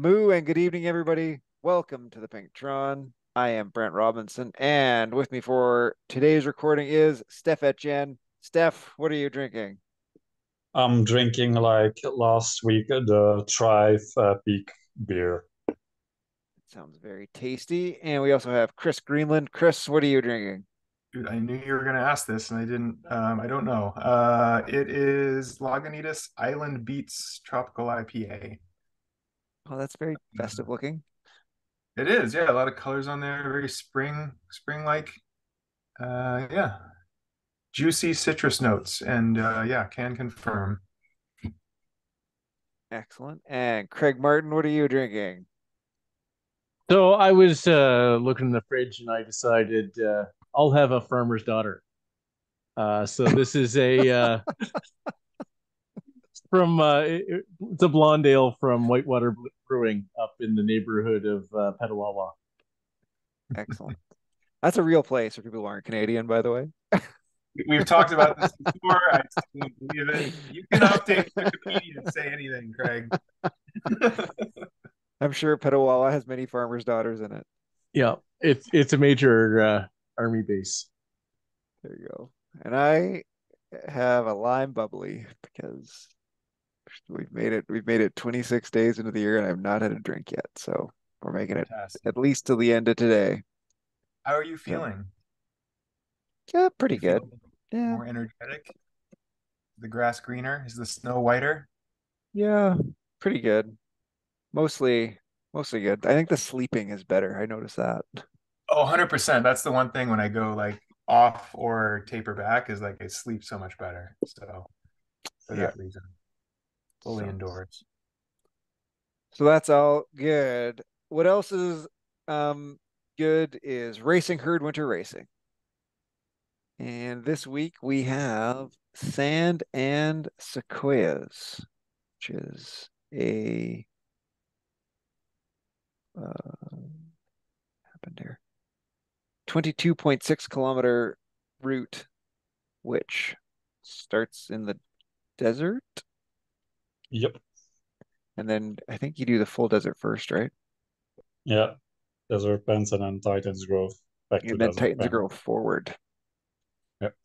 Moo and good evening, everybody. Welcome to the Pinktron. I am Brent Robinson, and with me for today's recording is Steph Etienne. Steph, what are you drinking? I'm drinking like last week the Thrive Peak beer. Sounds very tasty. And we also have Chris Greenland. Chris, what are you drinking? Dude, I knew you were going to ask this, and I didn't. I don't know. It is Lagunitas Island Beats Tropical IPA. Oh, that's very festive looking. It is, yeah. A lot of colors on there, very spring-like. Yeah, juicy citrus notes, and yeah, can confirm. Excellent. And Craig Martin, what are you drinking? So I was looking in the fridge and I decided I'll have a farmer's daughter. So this is a it's a blonde ale from Whitewater Brewing up in the neighborhood of Petawawa. Excellent. That's a real place for people who aren't Canadian, by the way. We've talked about this before. I still don't believe it. You can update Wikipedia and say anything, Craig. I'm sure Petawawa has many farmers' daughters in it. Yeah, it's a major army base. There you go. And I have a lime bubbly because we've made it 26 days into the year and I've not had a drink yet. So we're making it Fantastic. at least till the end of today. How are you So feeling? yeah, pretty You good. feel Yeah. more energetic? The grass greener? Is the snow whiter? Yeah, pretty good. Mostly mostly good. I think the sleeping is better. I noticed that. Oh, 100%. That's the one thing when I go like off or taper back is like I sleep so much better. So for Yeah. that reason, fully So indoors. so that's all good. What else is um good is Racing Herd Winter Racing. And this week we have Sand and Sequoias, which is a happened here 22.6 kilometer route, which starts in the desert. Yep. And then I think you do the full desert first, right? Yeah. Desert Pens and then Titans Grove back to And then Desert tightens the Pen. girl forward. Yep.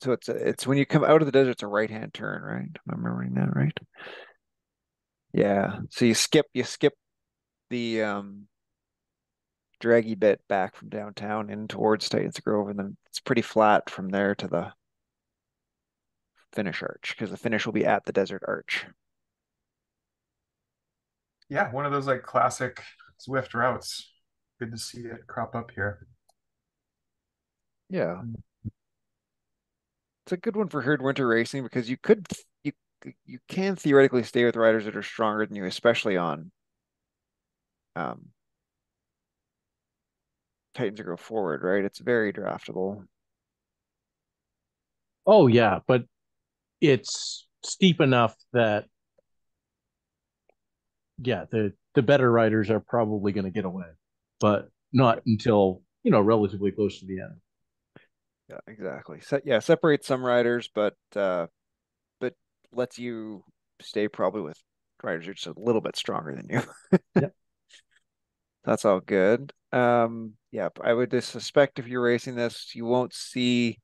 So it's when you come out of the desert, it's a right-hand turn, right? Am I remembering that right? Yeah. So you skip the draggy bit back from downtown in towards Titans Grove, and then it's pretty flat from there to the finish arch because the finish will be at the desert arch. Yeah, one of those like classic Zwift routes. Good to see it crop up here. Yeah, it's a good one for herd winter racing because you can theoretically stay with riders that are stronger than you, especially on um Titans Grove forward, right? It's very draftable. Oh yeah, but it's steep enough that yeah, the better riders are probably going to get away, but not Yep. until relatively close to the end. Yeah, exactly. So yeah, separates some riders, but lets you stay probably with riders who are just a little bit stronger than you. Yeah. That's all good. Yeah, I would just suspect if you're racing this, you won't see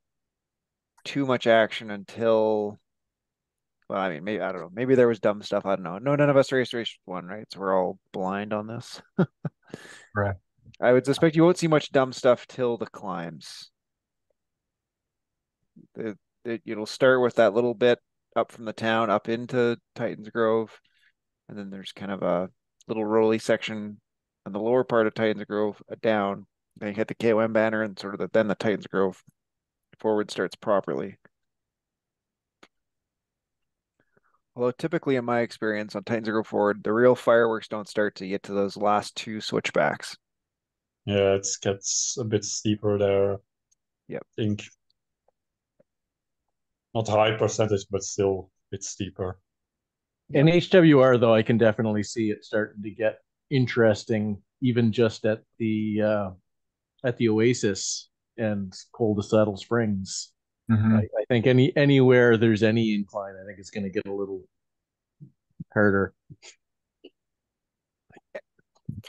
too much action until, well, I mean, maybe, I don't know. Maybe there was dumb stuff. I don't know. No, none of us raced race one, right? So we're all blind on this. Right. I would suspect you won't see much dumb stuff till the climbs. It'll start with that little bit up from the town up into Titans Grove, and then there's kind of a little rolly section on the lower part of Titans Grove down. Then you hit the KOM banner, and sort of then the Titans Grove forward starts properly. Although typically, in my experience on Titans Grove forward, the real fireworks don't start to get to those last two switchbacks. Yeah, it gets a bit steeper there. I Yep. think not high percentage, but still a bit steeper. In Yep. HWR, though, I can definitely see it starting to get interesting, even just at the Oasis and Cold Saddle Springs. Hmm. I think anywhere there's any incline, I think it's going to get a little harder.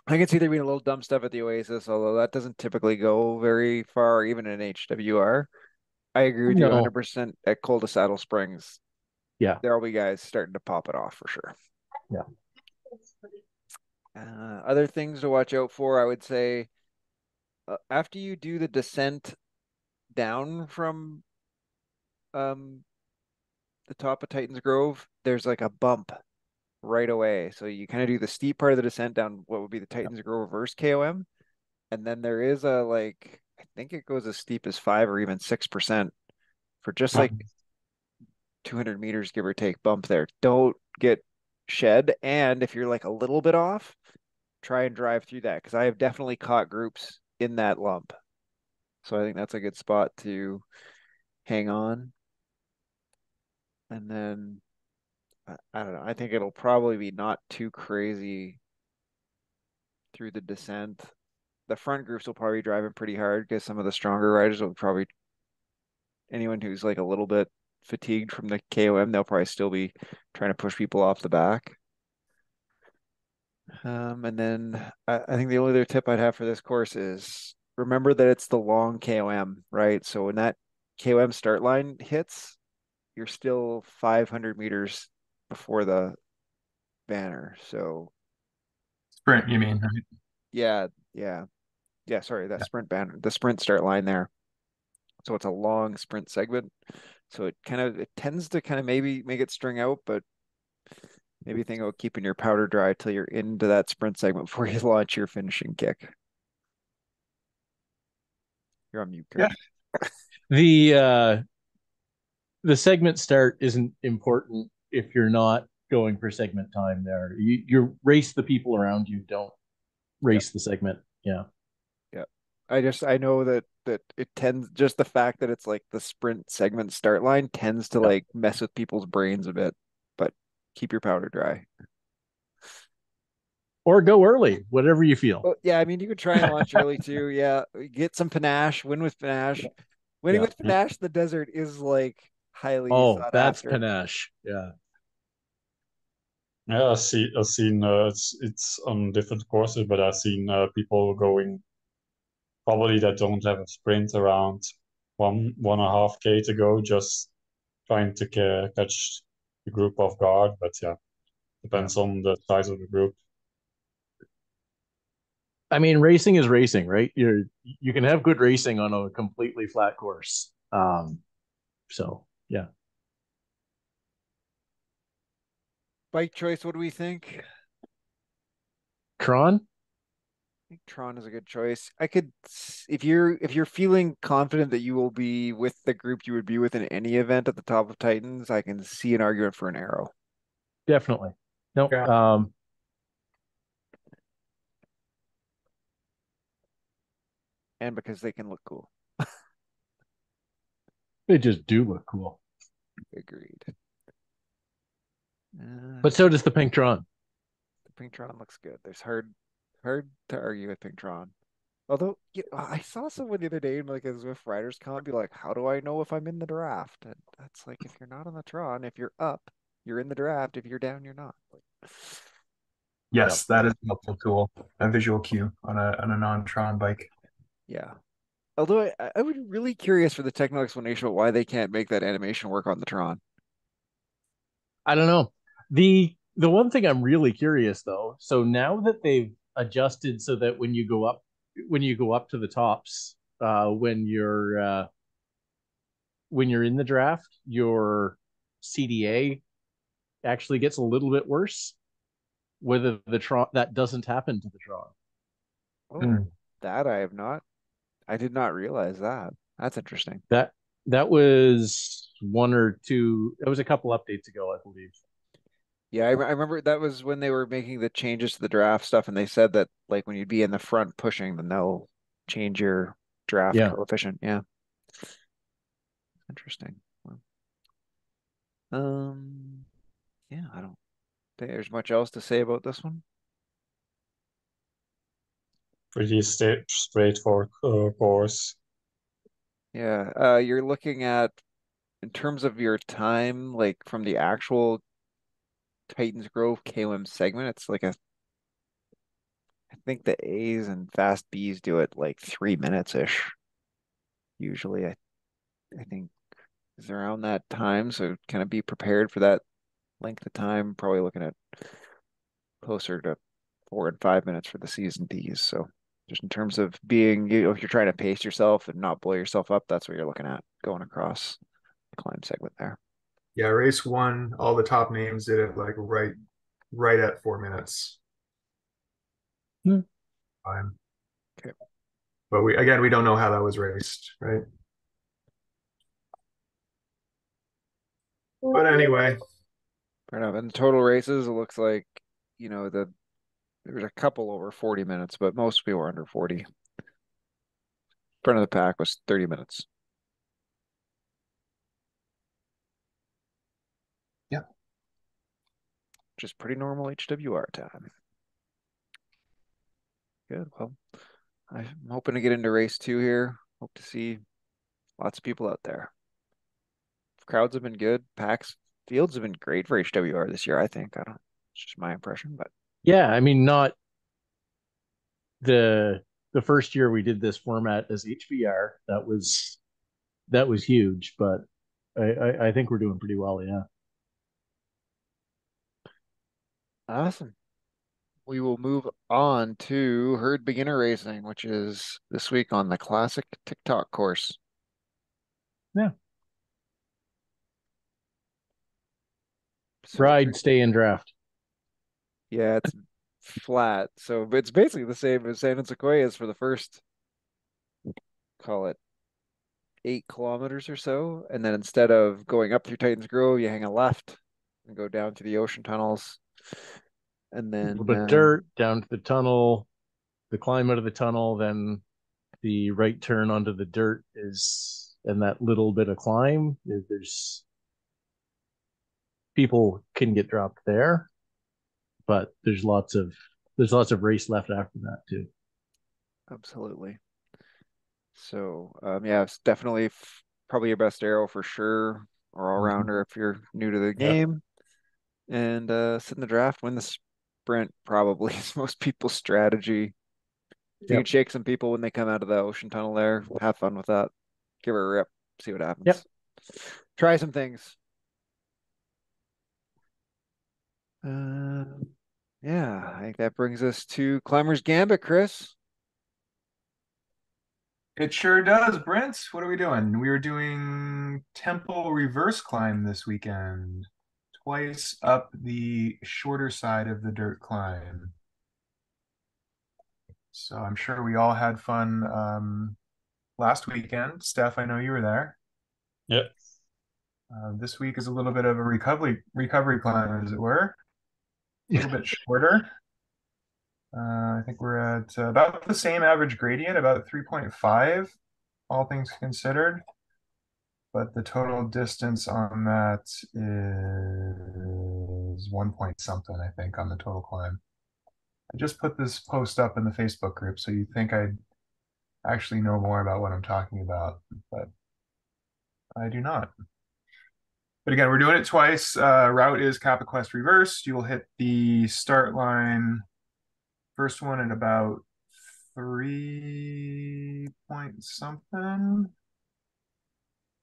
I can see there being a little dumb stuff at the Oasis, although that doesn't typically go very far, even in HWR. I agree with you No. 100% at Cul de Saddle Springs. Yeah. There'll be guys starting to pop it off for sure. Yeah. Other things to watch out for, I would say, after you do the descent down from the top of Titans Grove, there's like a bump right away. So you kind of do the steep part of the descent down what would be the Titans Grove reverse KOM. And then there is a like, I think it goes as steep as 5 or even 6% for just like 200 meters, give or take, bump there. Don't get shed. And if you're like a little bit off, try and drive through that because I have definitely caught groups in that lump. So I think that's a good spot to hang on. And then I don't know. I think it'll probably be not too crazy through the descent. The front groups will probably be driving pretty hard because some of the stronger riders will probably anyone who's like a little bit fatigued from the KOM, they'll probably still be trying to push people off the back. And then I think the only other tip I'd have for this course is remember that it's the long KOM, right? So when that KOM start line hits, you're still 500 meters before the banner. So Sprint, you mean, right? yeah, sorry, that sprint banner, the sprint start line there. So it's a long sprint segment. So it tends to kind of maybe make it string out, but maybe think about keeping your powder dry till you're into that sprint segment before you launch your finishing kick. You're on mute, Kurt. The segment start isn't important if you're not going for segment time there. You race the people around you, don't race the segment. Yeah. Yeah. I know that it tends just the fact that it's like the sprint segment start line tends to like mess with people's brains a bit, but keep your powder dry. Or go early, whatever you feel. Well, yeah, I mean you could try and launch early too. Yeah. Get some panache, win with panache. Winning with panache in the desert is like highly sought that's after. panache. Yeah. Yeah, I've seen it's on different courses, but I've seen people going probably that don't have a sprint around 1.5K to go, just trying to catch the group off guard. But yeah, depends on the size of the group. I mean, racing is racing, right? You can have good racing on a completely flat course. So yeah. Bike choice, what do we think? Tron? I think Tron is a good choice. If you're feeling confident that you will be with the group you would be with in any event at the top of Titans, I can see an argument for an Arrow. Definitely. No. Yeah. And because they can look cool. They just do look cool. Agreed. But so does the Pink Tron. The Pink Tron looks good. There's hard to argue with Pink Tron. Although I saw someone the other day in like a Zwift Riders Con be like, how do I know if I'm in the draft? And that's like if you're not on the Tron, if you're up, you're in the draft. If you're down, you're not. Yes, that is a helpful tool, a visual cue on a non-Tron bike. Yeah. Although I would be really curious for the technical explanation of why they can't make that animation work on the Tron. I don't know. The one thing I'm really curious though, so now that they've adjusted so that when you go up to the tops, when you're in the draft, your CDA actually gets a little bit worse. Whether the Tron that doesn't happen to the Tron. Oh, that I did not realize that. That's interesting. That was one or two. It was a couple updates ago, I believe. Yeah, I remember that was when they were making the changes to the draft stuff, and they said that like when you'd be in the front pushing, then they'll change your draft coefficient. Yeah. Interesting. Yeah, I don't think there's much else to say about this one. Pretty straightforward course. Yeah, you're looking at in terms of your time, like from the actual Titans Grove KOM segment. It's like I think the A's and Fast Bs do it like 3 minutes ish. Usually, I think is around that time. So kind of be prepared for that length of time. Probably looking at closer to 4 and 5 minutes for the season Ds. So just in terms of being, if you're trying to pace yourself and not blow yourself up, that's what you're looking at going across the climb segment there. Yeah, race one, all the top names did it like right at 4 minutes. Time. Okay. But we don't know how that was raced, right? But anyway. Fair enough. In the total races, it looks like, there's a couple over 40 minutes, but most people were under 40. Front of the pack was 30 minutes. Yeah. Which is pretty normal HWR time. Good. Well, I'm hoping to get into race 2 here. Hope to see lots of people out there. Crowds have been good. Fields have been great for HWR this year, I think. It's just my impression, but Yeah, I mean, not the first year we did this format as HBR, that was huge, but I think we're doing pretty well, yeah. awesome. We will move on to Herd Beginner Racing, which is this week on the classic TikTok course. Yeah. So Ride, stay, and draft. yeah, it's flat. So it's basically the same as San Sequoias for the first, call it 8 kilometers or so. And then instead of going up through Titans Grove, you hang a left and go down to the ocean tunnels. And A then little bit dirt down to the tunnel, the climb out of the tunnel, then the right turn onto the dirt is, and that little bit of climb, there's people can get dropped there, but there's lots of race left after that too. absolutely. So yeah, it's definitely probably your best arrow for sure, or all rounder if you're new to the game. And sit in the draft, win the sprint probably is most people's strategy. If you can shake some people when they come out of the ocean tunnel there, have fun with that. Give it a rip, see what happens. Yep. Try some things. Yeah, I think that brings us to Climber's Gambit, Chris. It sure does, Brent. What are we doing? We were doing Temple reverse climb this weekend. Twice up the shorter side of the dirt climb. So I'm sure we all had fun last weekend. Steph, I know you were there. Yeah. This week is a little bit of a recovery climb, as it were. A little bit shorter. I think we're at about the same average gradient, about 3.5, all things considered. But the total distance on that is 1 point something, I think, on the total climb. I just put this post up in the Facebook group, so you'd think I'd actually know more about what I'm talking about, but I do not. But again, we're doing it twice. Route is Kappa Quest reversed. You will hit the start line, first one at about 3 point something.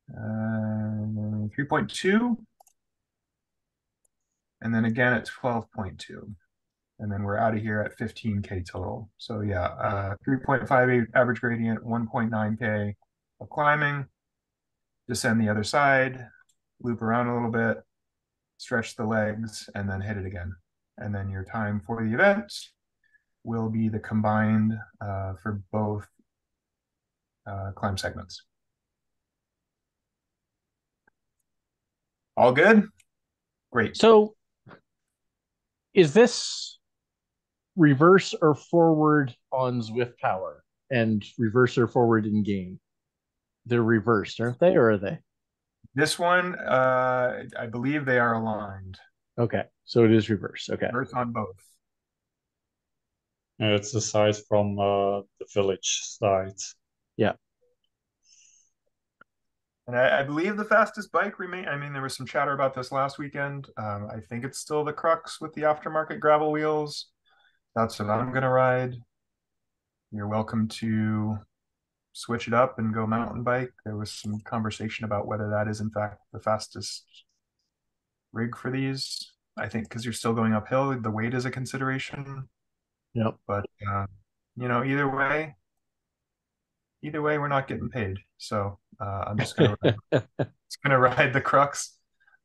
3.2. And then again at 12.2. And then we're out of here at 15K total. So yeah, 3.58 average gradient, 1.9K of climbing, descend the other side, loop around a little bit, stretch the legs, and then hit it again. And then your time for the event will be the combined for both climb segments. All good? Great. So is this reverse or forward on Zwift Power and reverse or forward in game? They're reversed, aren't they, or are they? This one, I believe they are aligned. Okay, so it is reverse. Okay. Reverse on both. Yeah, it's the side from the village side. Yeah. And I believe the fastest bike remain. I mean, there was some chatter about this last weekend. I think it's still the Crux with the aftermarket gravel wheels. That's what I'm gonna ride. You're welcome to switch it up and go mountain bike. There was some conversation about whether that is in fact the fastest rig for these. I think because you're still going uphill, the weight is a consideration. Yep. But either way, we're not getting paid. So I'm just gonna ride the Crux.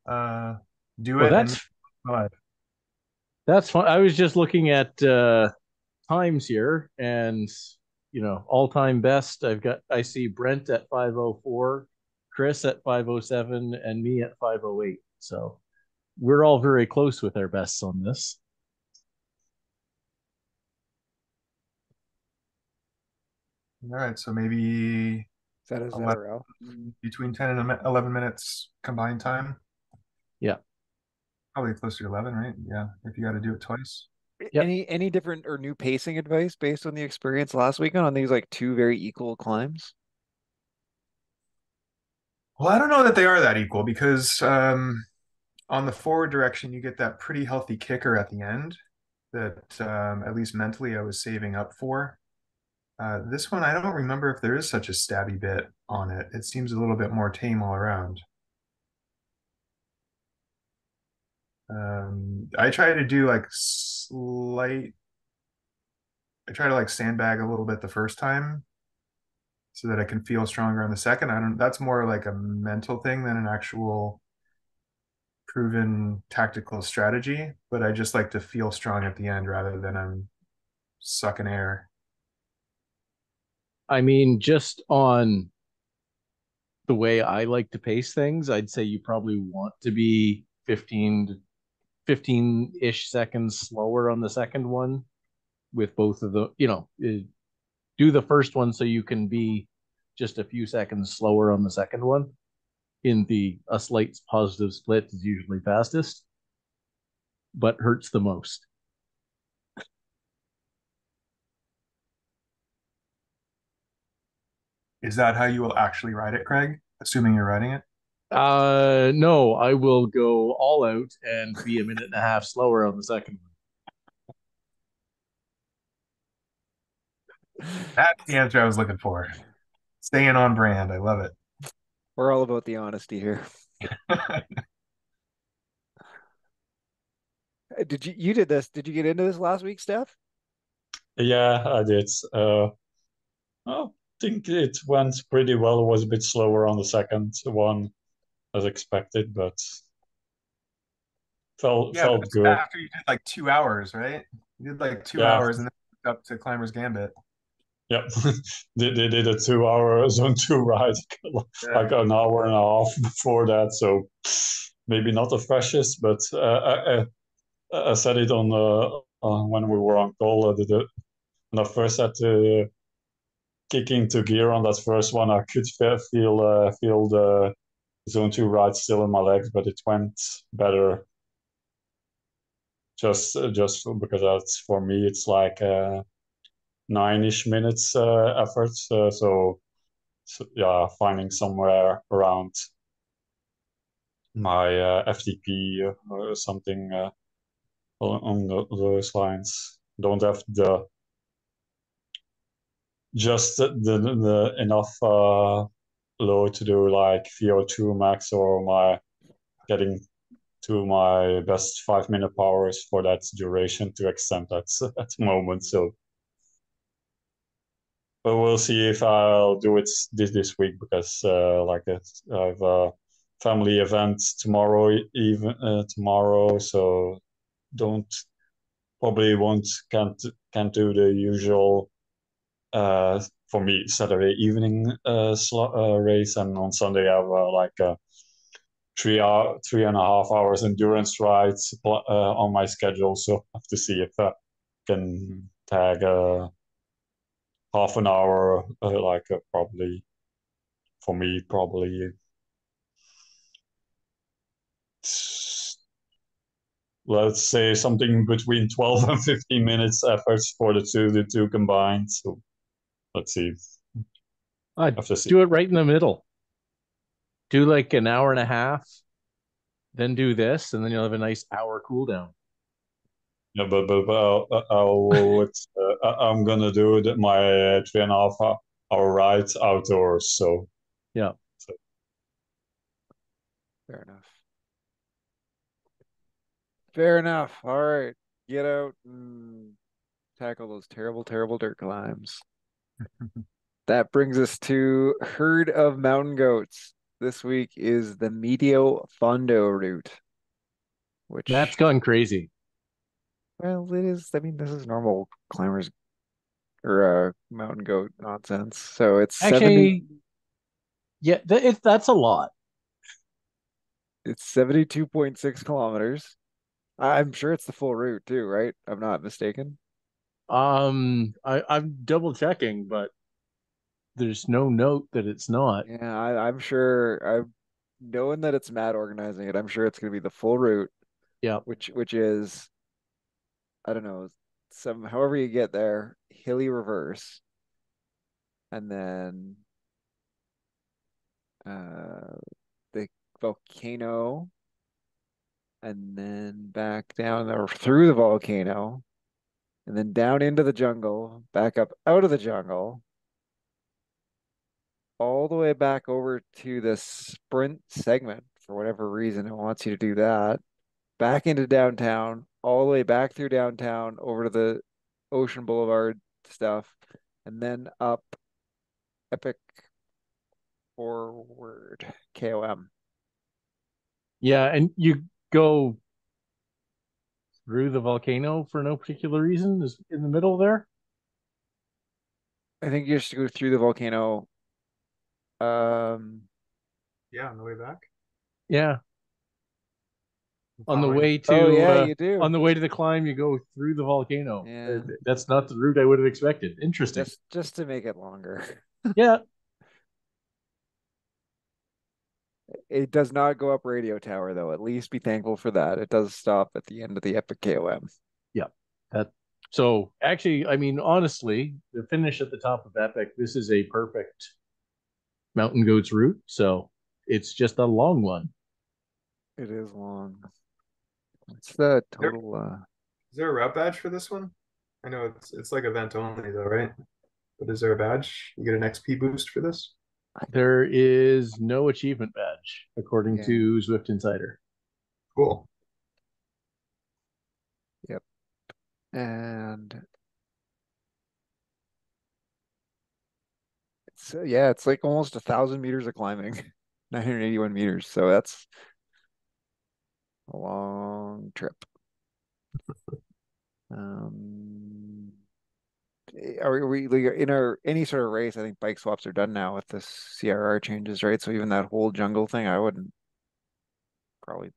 Do Well, it and that's fun. I was just looking at times here, and all-time best. I see Brent at 5:04, Chris at 5:07, and me at 5:08. So we're all very close with our bests on this. All right, so maybe Is that a 11, ZRL? between 10 and 11 minutes combined time. Yeah. Probably close to 11, right? Yeah, if you got to do it twice. Yep. Any different or new pacing advice based on the experience last weekend on these like two very equal climbs? Well, I don't know that they are that equal because on the forward direction, you get that pretty healthy kicker at the end that at least mentally I was saving up for. This one, I don't remember if there is such a stabby bit on it. It seems a little bit more tame all around. I try to do like I try to like sandbag a little bit the first time so that I can feel stronger on the second. That's more like a mental thing than an actual proven tactical strategy, but I just like to feel strong at the end rather than I'm sucking air. I mean, just on the way I like to pace things, I'd say you probably want to be 15-ish seconds slower on the second one with both of the, do the first one so you can be just a few seconds slower on the second one. A slight positive split is usually fastest, but hurts the most. Is that how you will actually ride it, Craig? Assuming you're riding it? No, I will go all out and be a minute and a half slower on the second one. That's the answer I was looking for. Staying on brand. I love it. We're all about the honesty here. You did this? Did you get into this last week, Steph? Yeah, I did. I think it went pretty well. It was a bit slower on the second one as expected, but felt good. After you did like 2 hours, right? You did like 2 hours and then up to Climber's Gambit. Yep, they did a 2 hour zone 2 ride like an hour and a half before that, so maybe not the freshest, but I said it on when we were on call. When I first had to kick into gear on that first one, I could feel the zone 2 ride still in my legs, but it went better. Just because that's for me, it's like 9-ish minutes effort. So yeah, finding somewhere around my FTP or something on those lines. Don't have the enough load to do like VO2 max or my getting to my best 5-minute powers for that duration to extend that at the moment. So, but we'll see if I'll do it this week because I have a family event tomorrow, tomorrow. So probably can't do the usual for me Saturday evening race, and on Sunday I have like a 3.5 hours endurance rides on my schedule. So I have to see if I can tag half an hour, probably for me, let's say something between 12 and 15 minutes efforts for the two combined. So let's see. one. Do it right in the middle. Do like an hour and a half, then do this, and then you'll have a nice hour cool down. Yeah, but I'm gonna do my 3.5 hour ride outdoors. So Yeah. Fair enough. Fair enough. All right. Get out and tackle those terrible, terrible dirt climbs. That brings us to herd of mountain goats. This week is the Medio Fondo route, That's which, gone crazy. well, it is. I mean, this is normal climbers or mountain goat nonsense. So it's 70, Actually, yeah, that's a lot. it's 72.6 kilometers. I'm sure it's the full route too, right? I'm not mistaken. I'm double checking, but there's no note that it's not. Yeah, I'm sure. I'm knowing that it's Matt organizing it. I'm sure it's going to be the full route, Yeah. which is I don't know, some however you get there, hilly reverse, and then uh the volcano, and then back down or through the volcano, and then down into the jungle, back up out of the jungle, all the way back over to the sprint segment for whatever reason it wants you to do that, back into downtown, all the way back through downtown over to the Ocean Boulevard stuff, and then up Epic Forward KOM. Yeah, and you go through the volcano for no particular reason is in the middle there. I think you just go through the volcano. Yeah, on the way back. Yeah. I'm On the following. way Oh to yeah, you do. on the way to the climb, you go through the volcano. Yeah. That's not the route I would have expected. Interesting. Just to make it longer. Yeah. It does not go up Radio Tower though. At least be thankful for that. It does stop at the end of the Epic KOM. Yeah. That so actually, I mean, honestly, the finish at the top of Epic, this is a perfect mountain goats route. So it's just a long one. It is long. What's the total Is there a route badge for this one? I know it's like event only though, right? But is there a badge? You get an XP boost for this? There is no achievement badge, according Yeah. to Zwift Insider. Cool. Yep. And it's yeah, it's like almost 1,000 meters of climbing. 981 meters. So that's a long trip. Are we like, in our any sort of race? I think bike swaps are done now with the CRR changes, right? So even that whole jungle thing, I wouldn't probably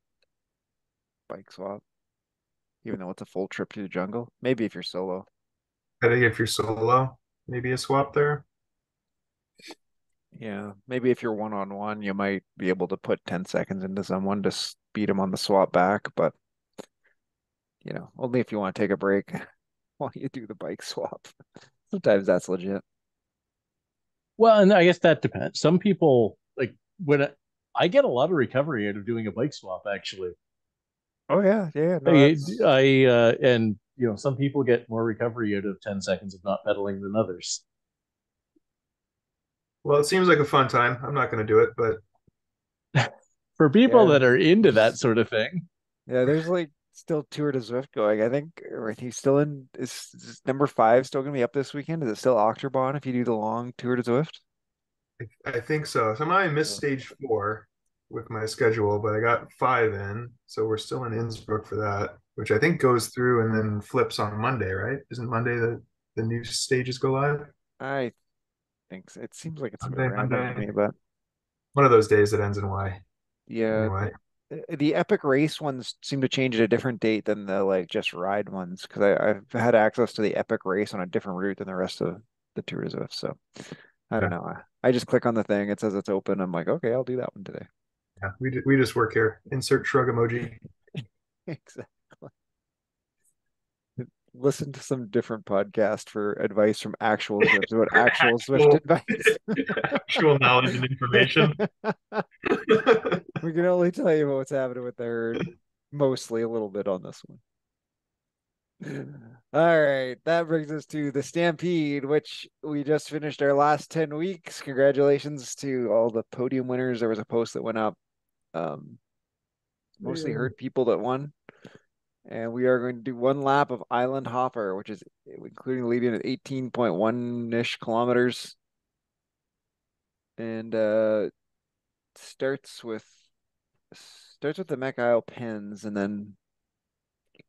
bike swap, even though it's a full trip to the jungle. Maybe if you're solo. I think if you're solo, maybe a swap there. Yeah, maybe if you're one-on-one, you might be able to put 10 seconds into someone to speed them on the swap back, but only if you want to take a break while you do the bike swap. Sometimes that's legit. Well, and I guess that depends. Some people like I get a lot of recovery out of doing a bike swap, actually. Oh yeah, yeah, no, And some people get more recovery out of 10 seconds of not pedaling than others. Well, it seems like a fun time. I'm not going to do it, but For people Yeah. that are into that sort of thing. Yeah, there's like still Tour de Zwift going. I think he's still in. Is number 5 still gonna be up this weekend? Is it still Ochterbahn if you do the long Tour de Zwift? I think so. So I missed stage 4 with my schedule, but I got 5 in. So we're still in Innsbruck for that, which I think goes through and then flips on Monday, right? Isn't Monday the new stages go live? I think so. It seems like it's a bit Monday, random to Monday. me, but One of those days that ends in Y. yeah, Anyway, the Epic Race ones seem to change at a different date than the like just ride ones because I've had access to the Epic Race on a different route than the rest of the Tour de Zwift. So I don't yeah, know. I just click on the thing. It says it's open. I'm like, okay, I'll do that one today. yeah. We just work here. Insert shrug emoji. Exactly. Listen to some different podcast for advice from actual Zwift about actual Zwift advice. Actual knowledge and information. We can only tell you what's happening with the herd. Mostly a little bit on this one. All right, that brings us to the Stampede, which we just finished our last 10 weeks. Congratulations to all the podium winners. There was a post that went up. Mostly herd people that won. And we are going to do one lap of Island Hopper, which is including leading at 18.1-ish kilometers. And starts with the Mech Isle Pens and then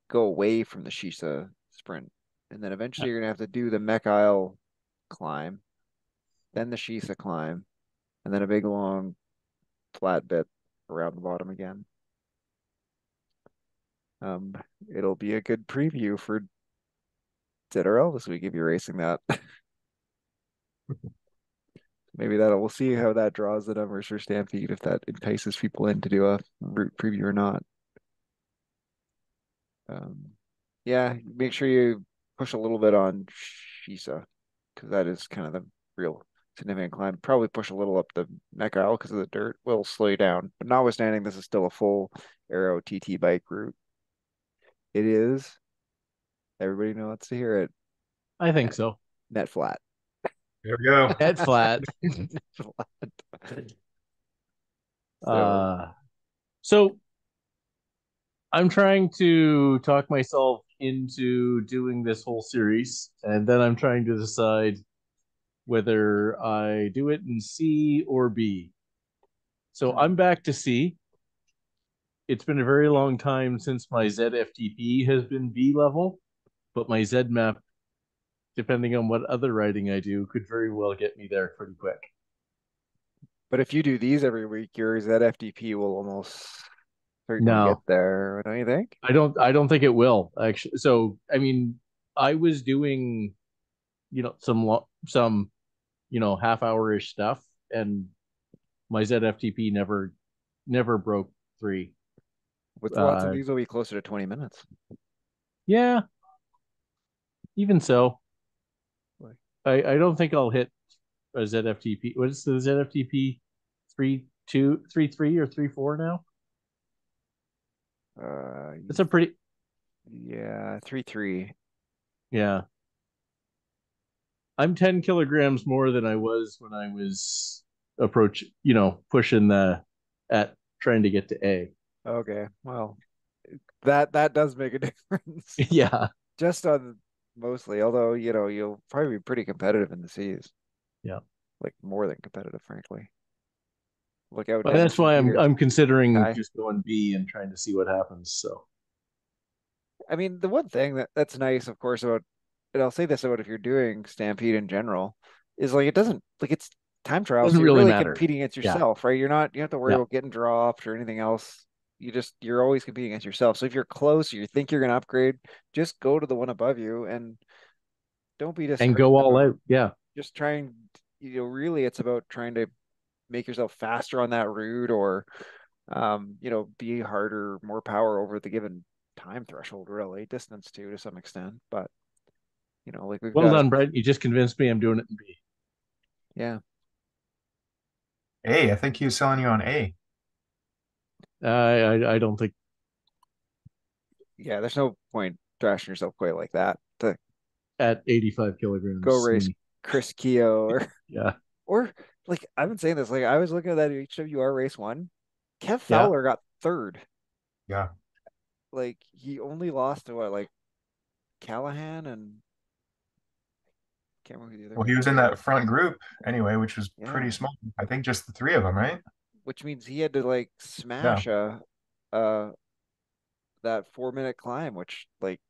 go away from the Shisa sprint. And then eventually you're gonna have to do the Mech Isle climb, then the Shisa climb, and then a big long flat bit around the bottom again. It'll be a good preview for ZRL this week if you're racing that. Maybe we'll see how that draws the numbers for Stampede, if that entices people in to do a route preview or not. Yeah, make sure you push a little bit on Shisa, because that is kind of the real significant climb. Probably push a little up the Mech Isle because of the dirt. Will slow you down. But notwithstanding, this is still a full Aero TT bike route. It is. Everybody knows to hear it. I think so. Net flat. There we go. Net flat. Net flat. So I'm trying to talk myself into doing this whole series, and then I'm trying to decide whether I do it in C or B. So I'm back to C. It's been a very long time since my ZFTP has been B level, but my Z map, depending on what other writing I do, could very well get me there pretty quick. But if you do these every week, your ZFTP will almost certainly get there, don't you think? I don't think it will, actually. So I mean, I was doing, some half-hour-ish stuff, and my ZFTP never broke 3. With lots of these will be closer to 20 minutes. Yeah. Even so, I don't think I'll hit a ZFTP. What is the ZFTP? 3.2, 3.3, or 3.4 now? It's a pretty. Yeah, 3.3. Yeah. I'm 10 kilograms more than I was when I was pushing trying to get to A. Okay, well, that does make a difference. Yeah. Just on mostly, although, you'll probably be pretty competitive in the C's. Yeah. Like more than competitive, frankly. Look out. Well, that's why I'm considering just going B and trying to see what happens. So, I mean, the one thing that's nice, of course, about, and I'll say this about if you're doing Stampede in general, is like it's time trials. Doesn't so you're really really matter. competing against yourself, right? You don't have to worry about getting dropped or anything else. You're always competing against yourself. So if you're close or you think you're going to upgrade, just go to the one above you and don't be discouraged. And go all out. Yeah. Just trying, really it's about trying to make yourself faster on that route, or be harder, more power over the given time threshold, really, distance too, to some extent. But like we've well done, Brett. You just convinced me I'm doing it in B. Yeah. A, I think he was selling you on A. I don't think. Yeah, there's no point thrashing yourself quite like that to at 85 kilograms. Go race Chris Keogh or yeah. Or like I've been saying this, like I was looking at that HWR race 1. Kev Fowler got 3rd. Yeah. Like he only lost to what, like Callahan and can't remember who the other. Well, he was in that front group anyway, which was pretty small. I think just the 3 of them, right? Which means he had to like smash that 4-minute climb, which like,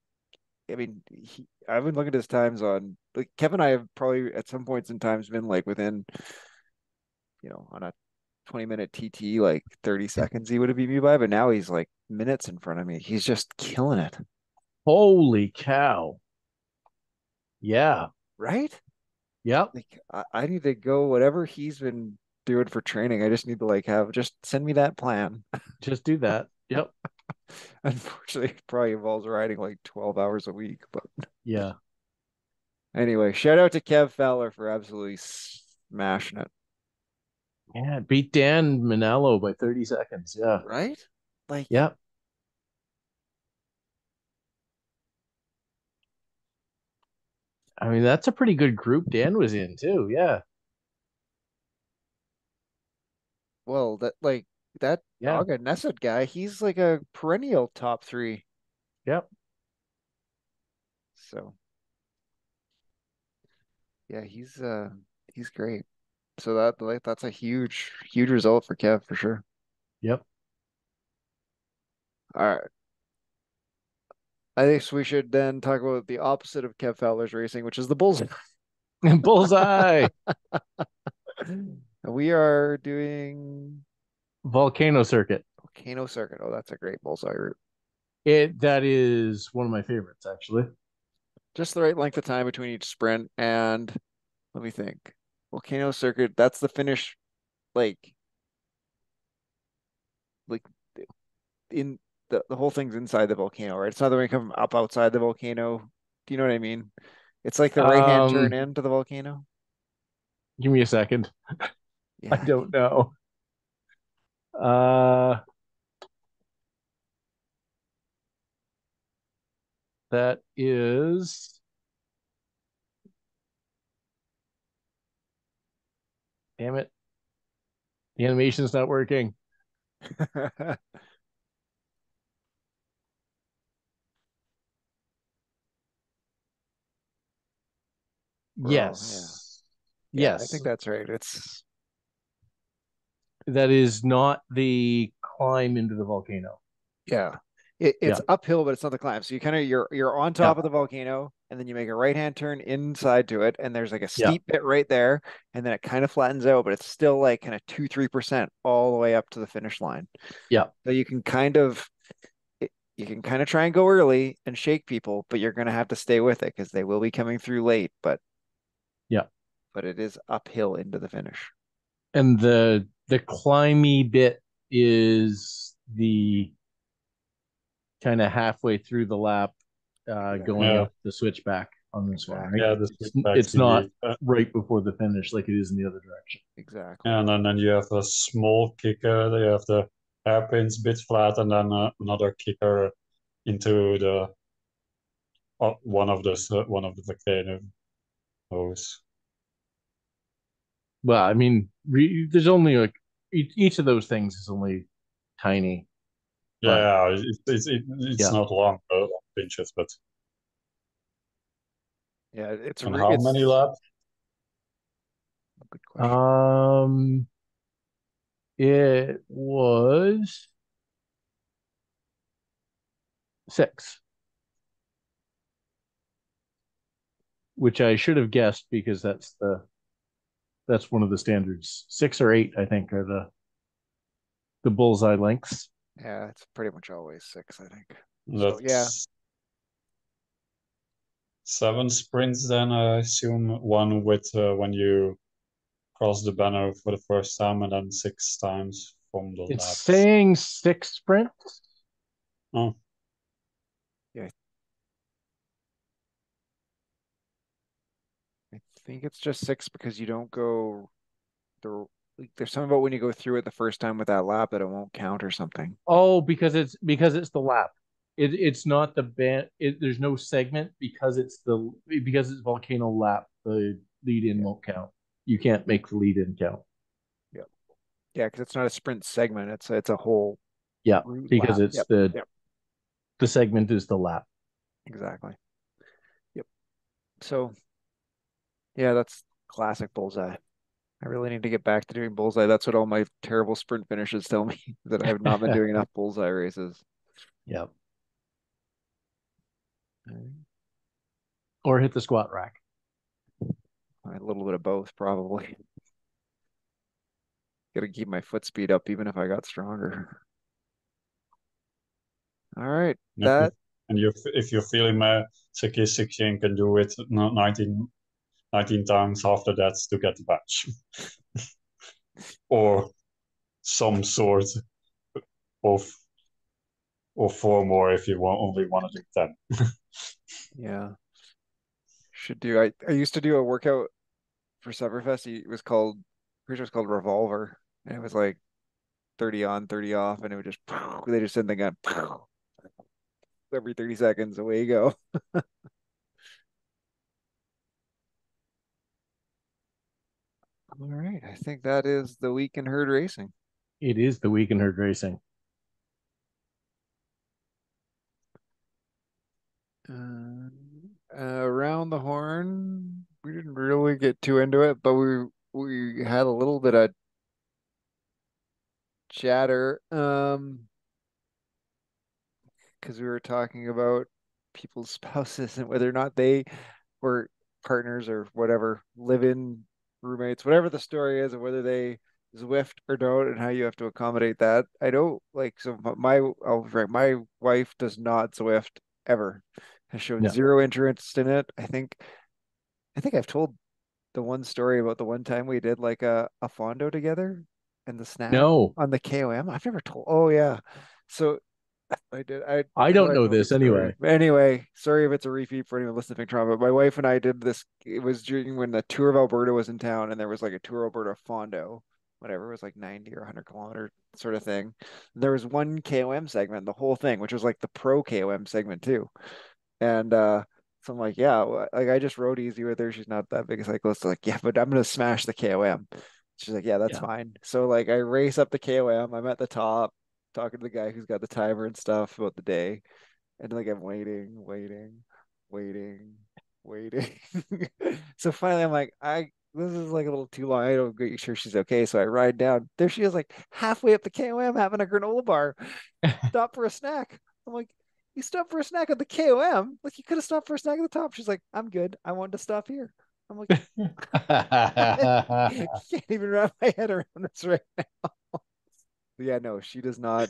I mean, I've been looking at his times on, like, Kevin and I have probably at some points in times been like within, on a 20-minute TT, like 30 seconds he would have beat me by, but now he's like minutes in front of me. He's just killing it. Holy cow. Yeah. Right? Yep. Like I need to go whatever he's been doing for training. I just need to like just send me that plan. Just do that. Yep. Unfortunately, it probably involves riding like 12 hours a week, but yeah. Anyway, shout out to Kev Fowler for absolutely smashing it. Yeah, beat Dan Manello by 30 seconds. Yeah. right? Like, Yeah. I mean, that's a pretty good group Dan was in too. Yeah. well, that Yeah. Aga Nesset guy, he's like a perennial top three. Yep. So yeah, he's great. So that's a huge result for Kev for sure. Yep. All right. I think we should then talk about the opposite of Kev Fowler's racing, which is the Bulls. Bullseye. We are doing Volcano Circuit. Volcano Circuit. Oh, that's a great bullseye route. That is one of my favorites, actually. Just the right length of time between each sprint. And let me think. Volcano Circuit, that's the finish, like like in the whole thing's inside the volcano, right? It's not that when you come up outside the volcano. Do you know what I mean? It's like the right hand turn Um, into the volcano. Give me a second. I Yeah. don't know. Uh, that is, damn it, the animation's not working. Bro, yeah. Yes. Yeah, I Yes. think that's right. It's That is not the climb into the volcano. yeah. Yeah. It's uphill, but it's not the climb. So you're on Yeah. top of the volcano, and then you make a right hand turn inside to it, and there's like a Yeah. steep bit right there, and then it kind of flattens out, but it's still like kind of 2-3% all the way up to the finish line. Yeah. So you can kind of try and go early and shake people, but you're gonna have to stay with it because they will be coming through late, Yeah. but it is uphill into the finish. And the climby bit is the kind of halfway through the lap, Exactly. going Yeah, up the switchback on this one, right? yeah, the It's switchbacks it's not indeed. right before the finish like it is in the other direction. Exactly. And then you have a small kicker. You have the hairpins bit flat, and then another kicker into the one of the volcanoes. Well, I mean, there's only like each of those things is only tiny, but Yeah, it's yeah. not long pinches, but Yeah, and how many it's laps? a good question. It was 6, which I should have guessed because that's one of the standards. 6 or 8, I think, are the bullseye lengths. Yeah, it's pretty much always 6, I think. So yeah, That's 7 sprints then, I assume. One with when you cross the banner for the first time, and then 6 times from the It's laps. saying 6 sprints. Oh, yeah, I think it's just 6 because you don't go the like, there's something about when you go through it the first time with that lap that it won't count or something. Oh, because it's the lap. It's not the band. There's no segment because it's volcano lap. The lead in Yeah, won't count. You can't make the lead in count. yeah, yeah, because it's not a sprint segment. It's a whole Yeah, route because lap. it's Yep, the yep, the segment is the lap. exactly. Yep. So yeah, that's classic bullseye. I really need to get back to doing bullseye. That's what all my terrible sprint finishes tell me that I have not been doing enough bullseye races. Yeah, All or hit the squat rack. right. A little bit of both, probably. Got to keep my foot speed up, even if I got stronger. All right, and that if you're feeling masochistic, you can do it 19 times after that to get the badge, or some sort of or 4 more if you only want to do 10. yeah should do. I used to do a workout for Summerfest. It was called pretty sure it's called Revolver, and it was like 30 on, 30 off, and it would just they just send the gun every 30 seconds, away you go. All right, I think that is the week in herd racing. It is the week in herd racing. Around the horn, we didn't really get too into it, but we had a little bit of chatter, because we were talking about people's spouses and whether or not they were partners or whatever, live-in roommates, whatever the story is, of whether they Zwift or don't, and how you have to accommodate that. I don't like so my wife does not Zwift ever, has shown Yeah. zero interest in it. I think I've told the one story about the one time we did like a fondo together and the snack No, on the KOM. I've never told. Oh yeah. So I did. I How don't do I know tell this these stories? anyway. Anyway, sorry if it's a repeat for anyone listening to Toronto, but my wife and I did this. It was during when the tour of Alberta was in town, and there was like a tour of Alberta Fondo, whatever, it was like 90 or 100 kilometer sort of thing. There was one KOM segment, the whole thing, which was like the pro KOM segment too. And so I'm like, yeah, like I just rode easy with her. She's not that big a cyclist. Like, yeah, but I'm gonna smash the KOM. She's like, yeah, that's Yeah. fine. So like I race up the KOM. I'm at the top, talking to the guy who's got the timer and stuff about the day. And like I'm waiting, waiting. So finally I'm like, I this is like a little too long. I don't get sure she's okay. So I ride down. There she is, like halfway up the KOM having a granola bar. Stop for a snack. I'm like, you stopped for a snack at the KOM? Like you could have stopped for a snack at the top. She's like, I'm good. I wanted to stop here. I'm like, I can't even wrap my head around this right now. Yeah, no, she does not.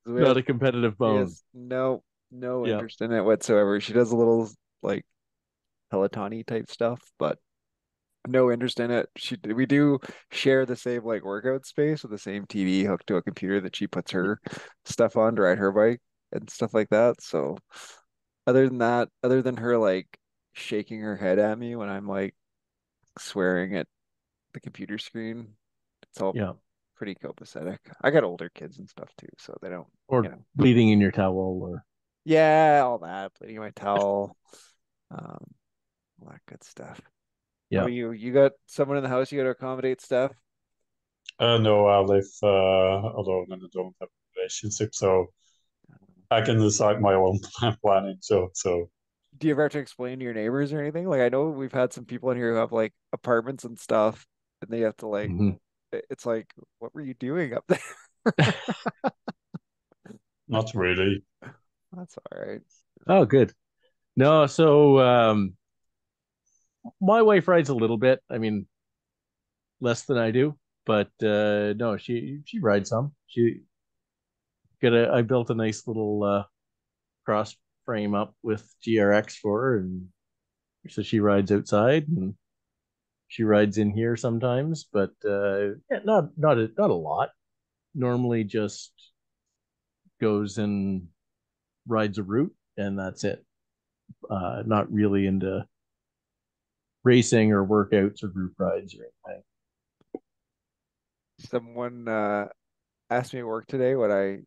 Not Zwift. a competitive She bone. has no Yeah. interest in it whatsoever. She does a little like Peloton type stuff, but no interest in it. We do share the same like workout space with the same TV hooked to a computer that she puts her stuff on to ride her bike and stuff like that. So other than that, other than her like shaking her head at me when I'm like swearing at the computer screen, it's all Yeah. pretty copacetic. I got older kids and stuff too, so they don't, Or bleeding in your towel or yeah, all that, bleeding my towel, um, all that good stuff. How yeah. about you? You got someone in the house you got to accommodate stuff? No, I live alone and I don't have a relationship, so I can decide my own planning. So Do you ever have to explain to your neighbors or anything? Like I know we've had some people in here who have like apartments and stuff, and they have to like, Mhm. it's like, what were you doing up there? not really. That's all right. Oh, good. No, so my wife rides a little bit. I mean, less than I do, but no, she rides some. I built a nice little cross frame up with GRX for her, and so she rides outside and she rides in here sometimes, but yeah, not a lot. Normally just goes and rides a route and that's it. Not really into racing or workouts or group rides or anything. Someone asked me at work today what I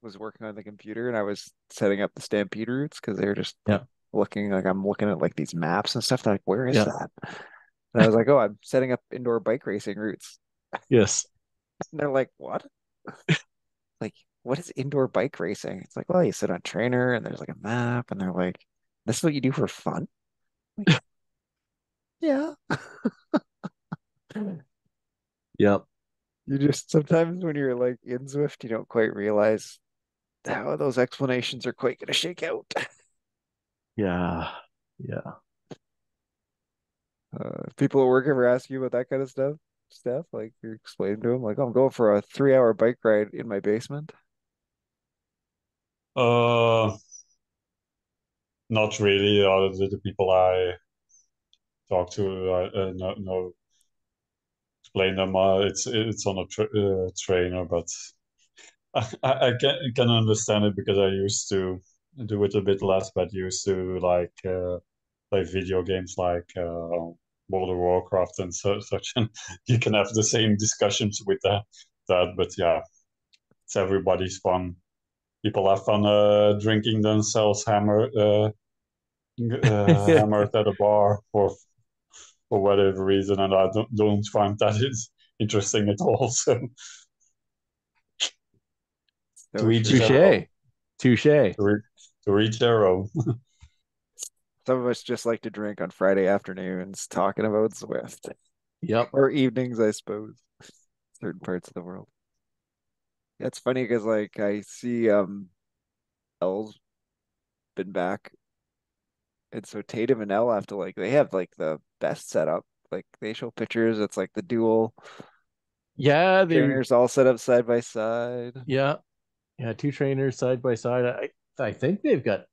was working on the computer, and I was setting up the Stampede routes because they're just like Yeah, looking like I'm looking at like these maps and stuff. They're like, where is yeah, that? And I was like, oh, I'm setting up indoor bike racing routes. yes, And they're like, what? Like, what is indoor bike racing? It's like, well, you sit on a trainer and there's like a map, and they're like, this is what you do for fun? Like, yeah. yep, You just sometimes when you're like in Zwift, you don't quite realize how those explanations are quite going to shake out. yeah, yeah. People at work ever ask you about that kind of stuff? Stuff like you're explaining to them, like, oh, I'm going for a 3 hour bike ride in my basement. Uh, not really. The people I talk to, no explain them. It's on a trainer, but I can understand it because I used to do it a bit less, but used to like play video games like World of Warcraft and such, and you can have the same discussions with that. But yeah, it's everybody's fun. People have fun drinking themselves hammered at a bar for whatever reason, and I don't find that is interesting at all. So to each their own. Touche. To reach their own. Some of us just like to drink on Friday afternoons talking about Zwift. Yep. Or evenings, I suppose. Certain parts of the world. Yeah, it's funny because like I see Elle's been back. And so Tatum and Elle have to like they have like the best setup. Like they show pictures, it's like the dual Yeah, trainers all set up side by side. yeah. Yeah, two trainers side by side. I think they've got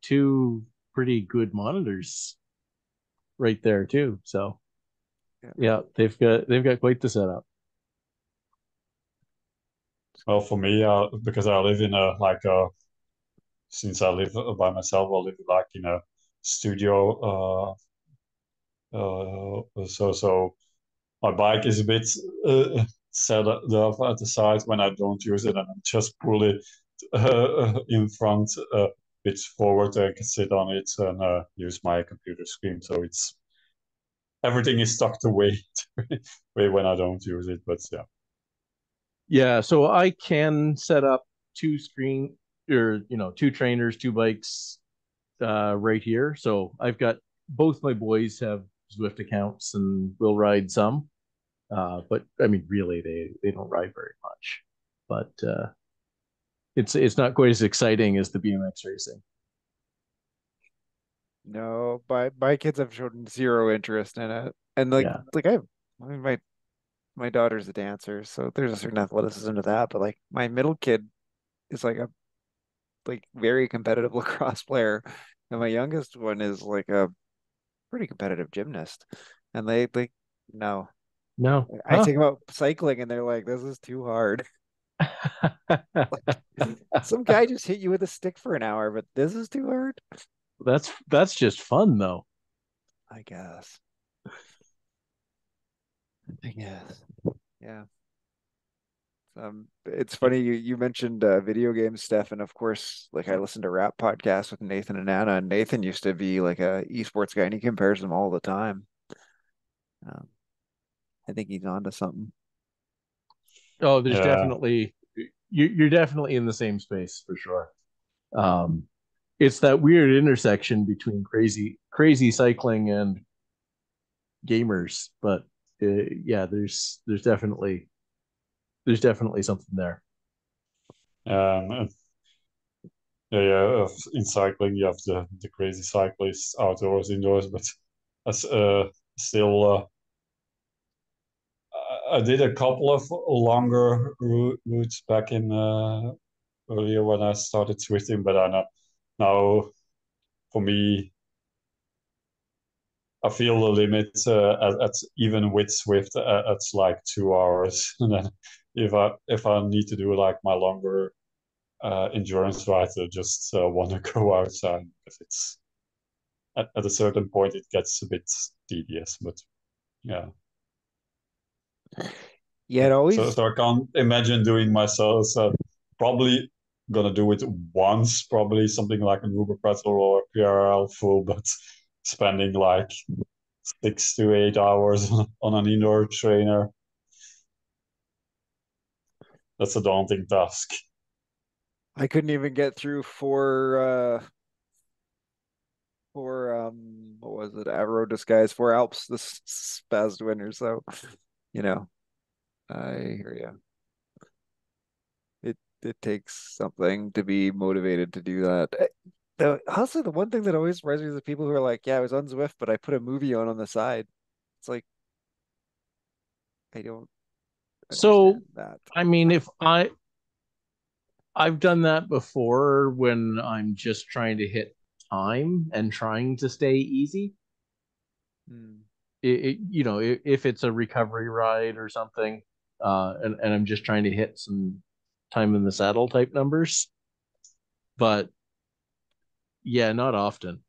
two pretty good monitors right there too. So yeah, they've got quite the setup. Well, for me, because I live in since I live by myself, I live like in a studio. So my bike is a bit set up at the side when I don't use it, and I just pull it in front, a bit forward. I can sit on it and use my computer screen. So it's everything is tucked away when I don't use it. But yeah. Yeah, so I can set up two screen or two trainers, two bikes right here. So I've got both my boys have Zwift accounts and will ride some. But I mean really they don't ride very much. But it's not quite as exciting as the BMX racing. No, my kids have shown zero interest in it. And like Yeah. like I mean my daughter's a dancer, so there's a certain athleticism to that. But like my middle kid is like a like very competitive lacrosse player, and my youngest one is like a pretty competitive gymnast. And they like no. No. I Huh. take them out cycling and they're like, this is too hard. Some guy just hit you with a stick for an hour, but this is too hard. That's just fun though. I guess. I guess. Yeah. It's funny you mentioned video games, Steph, and of course, like I listen to rap podcasts with Nathan and Anna, and Nathan used to be like a esports guy, and he compares them all the time. Um, I think he's onto something. Oh, there's Yeah. definitely you're definitely in the same space for sure. Um, it's that weird intersection between crazy cycling and gamers, but yeah, there's definitely something there. Um, yeah, in cycling you have the crazy cyclists outdoors, indoors, but as still I did a couple of longer routes back in earlier when I started Swifting, but I know now for me I feel the limit at even with Swift at like 2 hours, and then if I need to do like my longer endurance rides, I just want to go outside because it's at a certain point it gets a bit tedious. But yeah, Yeah, it always so I can't imagine doing myself. So probably gonna do it once, probably something like an Uber Pretzel or PRL full, but spending like 6 to 8 hours on an indoor trainer, that's a daunting task. I couldn't even get through for what was it, Avro Disguise, for Alps this past winter. So, you know, I hear you. It takes something to be motivated to do that. Also, the one thing that always surprises me is the people who are like, "Yeah, I was on Zwift, but I put a movie on the side." It's like I don't So, understand that. I mean, if I've done that before when I'm just trying to hit time and trying to stay easy. Hmm. If it's a recovery ride or something, and I'm just trying to hit some time in the saddle type numbers. But yeah, not often.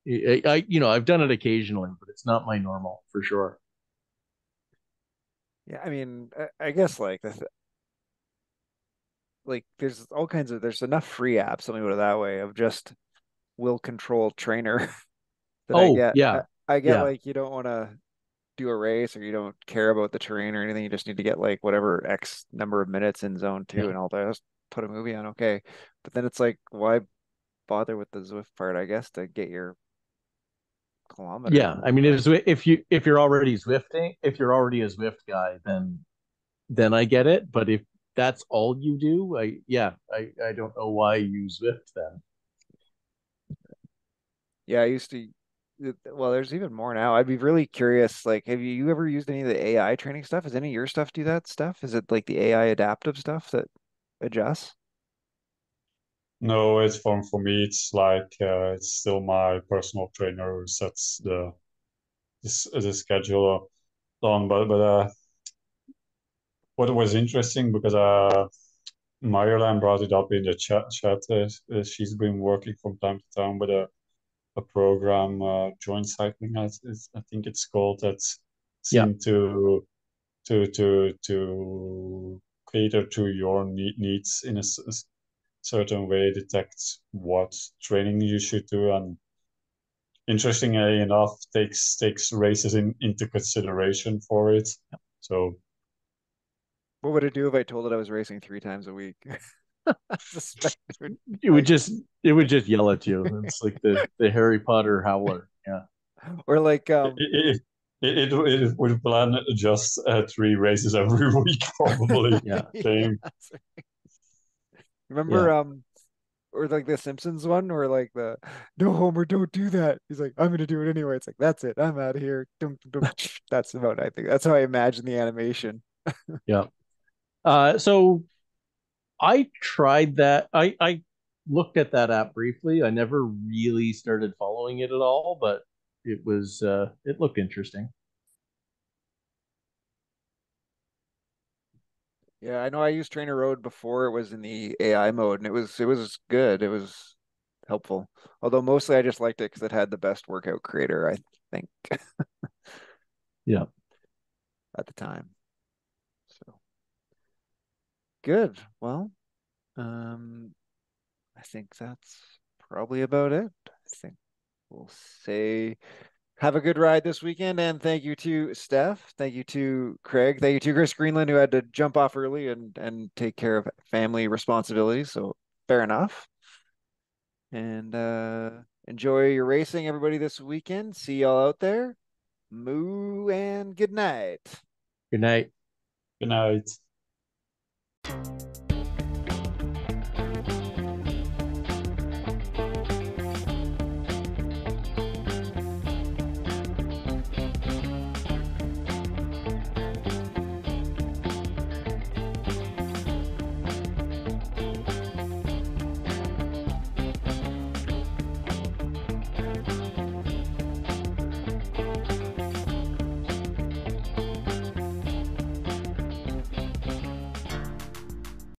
I've done it occasionally, but it's not my normal for sure. Yeah, I mean, I guess like like there's all kinds of there's enough free apps, let me put it that way, of just will control trainer that I Oh get. yeah, I get yeah, like you don't want to do a race or you don't care about the terrain or anything. You just need to get like whatever X number of minutes in zone two yeah. and all that. Just put a movie on, okay. But then it's like, why bother with the Zwift part? I guess to get your kilometers Yeah, in. I mean, But if you're already Zwifting, if you're already a Zwift guy, then I get it. But if that's all you do, I don't know why you Zwift then. yeah, I used to. Well, there's even more now. I'd be really curious. Like, have you ever used any of the AI training stuff? Does any of your stuff do that stuff? Is it like the AI adaptive stuff that adjusts? No, it's for me. It's like it's still my personal trainer who sets the schedule on. But what was interesting because Marjolein brought it up in the chat. She's been working from time to time with a program, Joint Cycling, I think it's called, that Yeah, seemed to cater to your needs in a certain way, detect what training you should do, and interestingly enough, takes races into consideration for it. So What would it do if I told it I was racing 3 times a week? I suspect it would it would like, just it would just yell at you. It's like the Harry Potter howler. Yeah, or like it would plan just 3 races every week, probably. yeah, Same. yes. Remember yeah. or like the Simpsons one or like the no Homer, don't do that. He's like, I'm gonna do it anyway. It's like, that's it. I'm out of here. Dunk, dunk. That's about I think that's how I imagine the animation. Yeah. So I tried that. I looked at that app briefly. I never really started following it at all, but it looked interesting. Yeah, I know I used Trainer Road before it was in the AI mode and it was good. It was helpful. Although mostly I just liked it because it had the best workout creator, I think, Yeah. at the time. So good. Well, um, I think that's probably about it. I think we'll say have a good ride this weekend, and thank you to Steph. Thank you to Craig. Thank you to Chris Greenland, who had to jump off early and take care of family responsibilities. So fair enough. And enjoy your racing, everybody, this weekend. See y'all out there. Moo and good night. Good night. Good night.